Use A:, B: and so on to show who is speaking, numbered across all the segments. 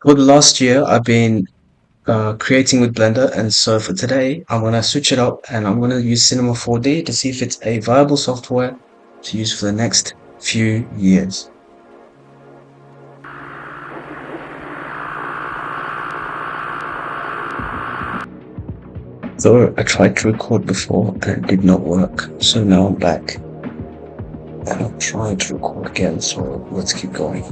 A: For the last year, I've been creating with Blender, and so for today, I'm gonna switch it up and I'm gonna use Cinema 4D to see if it's a viable software to use for the next few years. So I tried to record before and it did not work, so now I'm back and I'm trying to record again. So let's keep going.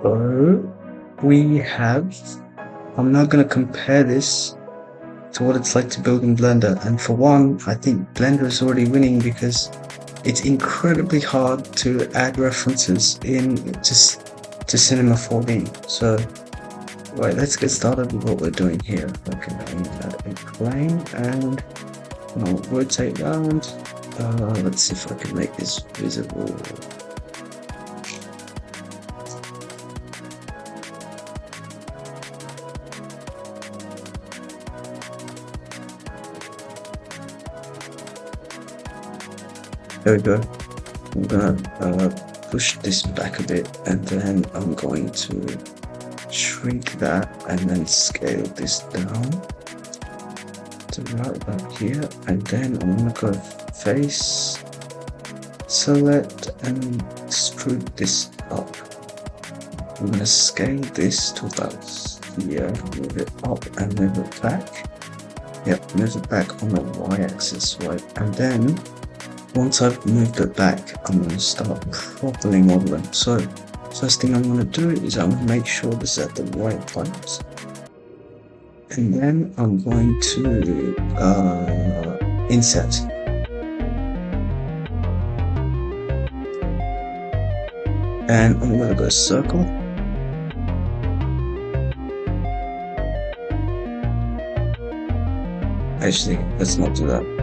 A: So we have, I'm now going to compare this to what it's like to build in Blender. And for one, I think Blender is already winning because it's incredibly hard to add references to Cinema 4D. So, right, let's get started with what we're doing here. Okay, I need to add a plane and I'll rotate around. Let's see if I can make this visible. There we go. I'm gonna push this back a bit and then I'm going to shrink that and then scale this down to right about here, and then I'm gonna go face, select and extrude this up. I'm gonna scale this to about here, move it up and move it back. Yep, move it back on the y-axis, right? And then once I've moved it back, I'm going to start properly modeling. So first thing I'm going to do is I'm going to make sure this is at the right place. And then I'm going to inset. And I'm going to go circle. Actually, let's not do that.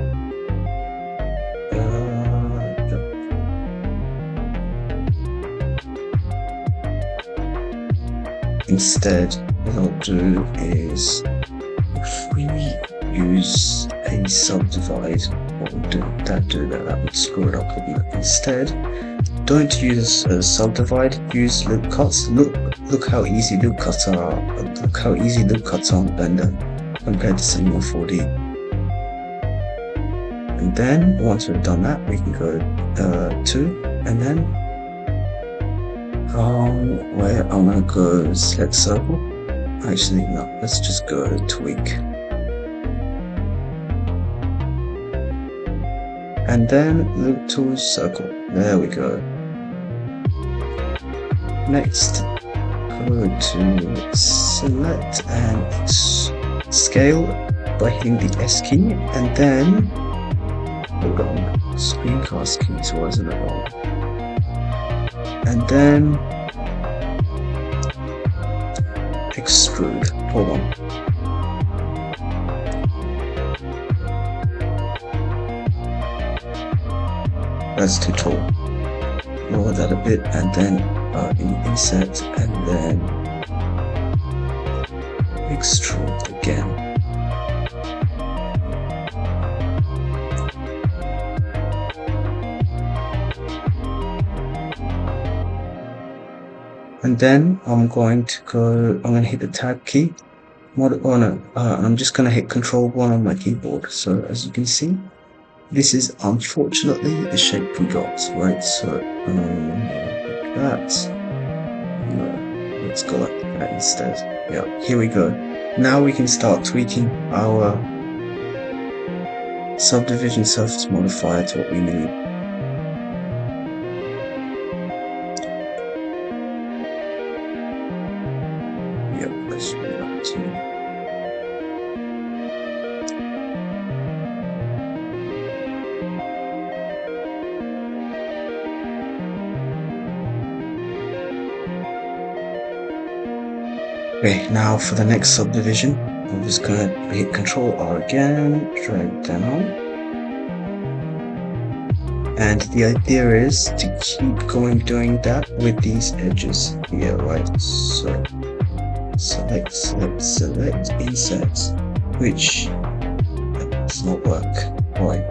A: Instead, what I'll do is, if we use a subdivide, what we'll do, that would screw it up, wouldn't it? Instead, don't use a subdivide, use loop cuts. Look how easy loop cuts are. Look how easy loop cuts are on Blender compared to Cinema 4D. And then once we've done that, we can go to, and then where I'm gonna go select circle. Actually, no, let's just go tweak. And then loop to circle. There we go. Next, go to select and scale by hitting the S key, and then hold on, screencast keys wasn't it all? And then extrude. Hold on. That's too tall. Lower that a bit, and then insert, and then extrude again. And then I'm going to hit the tab key. I'm just going to hit Control 1 on my keyboard. So as you can see, this is unfortunately the shape we got, right? So like that. No, let's go like that instead. Yeah, here we go. Now we can start tweaking our subdivision surface modifier to what we need. Yep, let's do that too. Okay, now for the next subdivision, I'm just gonna hit Control R again, drag down. And the idea is to keep going doing that with these edges here, right? So select, insert, which does not work. Right.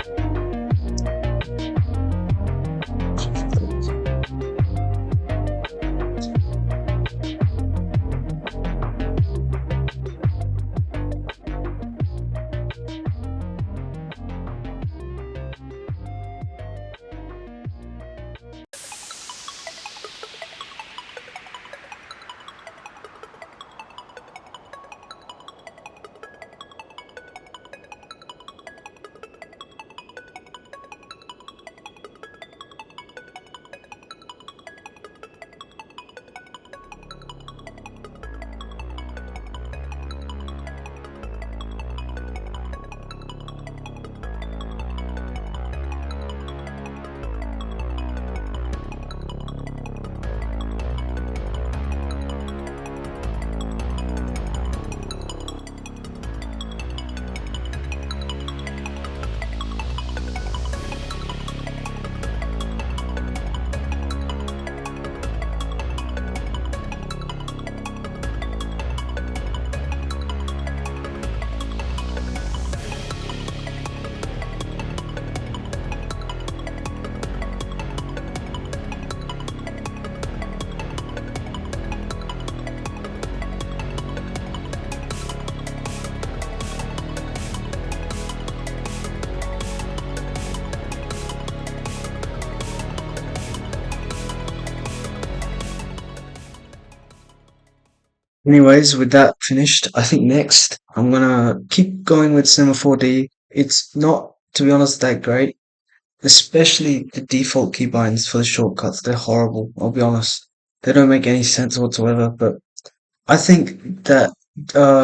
A: Anyways, with that finished, I think next I'm gonna keep going with Cinema 4D. It's not, to be honest, that great, especially the default keybinds for the shortcuts. They're horrible, I'll be honest. They don't make any sense whatsoever, but I think that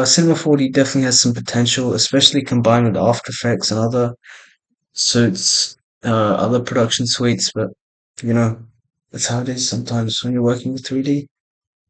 A: Cinema 4D definitely has some potential, especially combined with After Effects and other suits, other production suites, but you know, that's how it is sometimes when you're working with 3D.